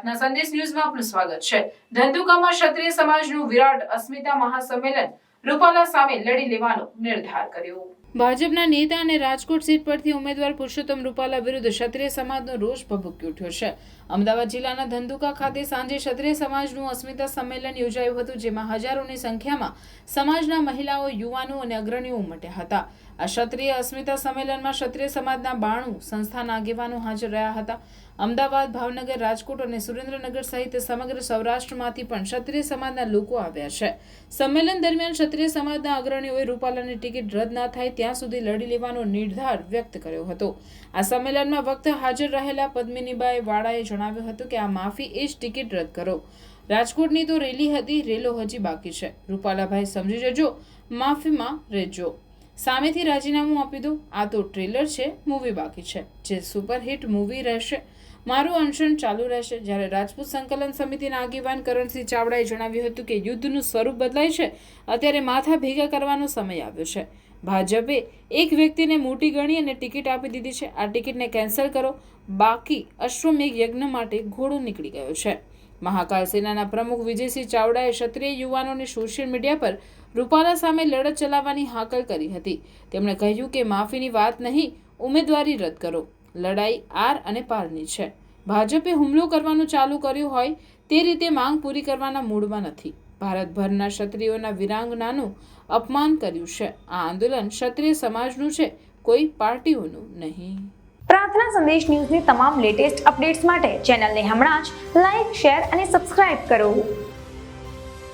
પ્રાર્થના સંદેશ ન્યૂઝમાં આપનું સ્વાગત છે। ધંધુકામાં ક્ષત્રિય સમાજનું વિરાટ અસ્મિતા મહાસંમેલન રૂપાલા સામે લડી લેવાનો નિર્ધાર કર્યો। ભાજપના નેતા અને રાજકોટ સીટ પરથી ઉમેદવાર પુરુષોત્તમ રૂપાલા વિરુદ્ધ ક્ષત્રિય સમાજનો રોષ ભભૂકી ઉઠ્યો છે। અમદાવાદ જિલ્લાના ધંધુકા ખાતે સાંજે ક્ષત્રિય સમાજનું અસ્મિતા સંમેલન યોજાયું હતું, જેમાં હજારોની સંખ્યામાં સમાજના મહિલાઓ, યુવાનો અને અગ્રણીઓ ઉમટ્યા હતા। આ ક્ષત્રિય અસ્મિતા સંમેલનમાં ક્ષત્રિય સમાજના 92 સંસ્થાના આગેવાનો હાજર રહ્યા હતા। અમદાવાદ, ભાવનગર, રાજકોટ અને સુરેન્દ્રનગર સહિત સમગ્ર સૌરાષ્ટ્રમાંથી પણ ક્ષત્રિય સમાજના લોકો આવ્યા છે। સંમેલન દરમિયાન ક્ષત્રિય સમાજના અગ્રણીઓએ રૂપાલાની ટિકિટ રદ ન થાય ત્યાં સુધી લડી લેવાનો નિર્ધાર વ્યક્ત કર્યો હતો। આ સંમેલનમાં વક્તા હાજર રહેલા પદ્મિનીબાઈ વાળાએ જણાવ્યું હતું કે આ માફી એ જ ટિકિટ રદ કરો। રાજકોટની તો રેલી હતી, રેલો હજી બાકી છે। રૂપાલાભાઈ સમજી જજો, માફીમાં રહેજો, સામેથી રાજીનામું આપી દો। આ તો ટ્રેલર છે, મૂવી બાકી છે, જે સુપરહિટ મૂવી રહેશે। મારું અનશન ચાલુ રહેશે। જ્યારે રાજપૂત સંકલન સમિતિના આગેવાન કરણસિંહ ચાવડાએ જણાવ્યું હતું કે યુદ્ધનું સ્વરૂપ બદલાય છે, અત્યારે માથા ભેગા કરવાનો સમય આવ્યો છે। ભાજપે એક વ્યક્તિને મોટી ગણી અને ટિકિટ આપી દીધી છે। આ ટિકિટને કેન્સલ કરો, બાકી અશ્વમેઘ યજ્ઞ માટે ઘોડો નીકળી ગયો છે। મહાકાલ સેનાના પ્રમુખ વિજયસિંહ ચાવડાએ ક્ષત્રિય યુવાનોને સોશિયલ મીડિયા પર રૂપાલા સામે લડત ચલાવવાની હાકલ કરી હતી। તેમણે કહ્યું કે માફીની વાત નહીં, ઉમેદવારી રદ કરો। લડાઈ આર અને પારની છે। ભાજપે હુમલો કરવાનું ચાલુ કર્યું હોય તે રીતે માંગ પૂરી કરવાના મૂડમાં નથી। ભારતભરના ક્ષત્રિયોના વીરાંગનાનું અપમાન કર્યું છે। આ આંદોલન ક્ષત્રિય સમાજનું છે, કોઈ પાર્ટીઓનું નહીં। પ્રાર્થના સંદેશ ન્યૂઝની તમામ લેટેસ્ટ અપડેટ્સ માટે ચેનલને હમણાં જ લાઇક, શેર અને સબસ્ક્રાઇબ કરો।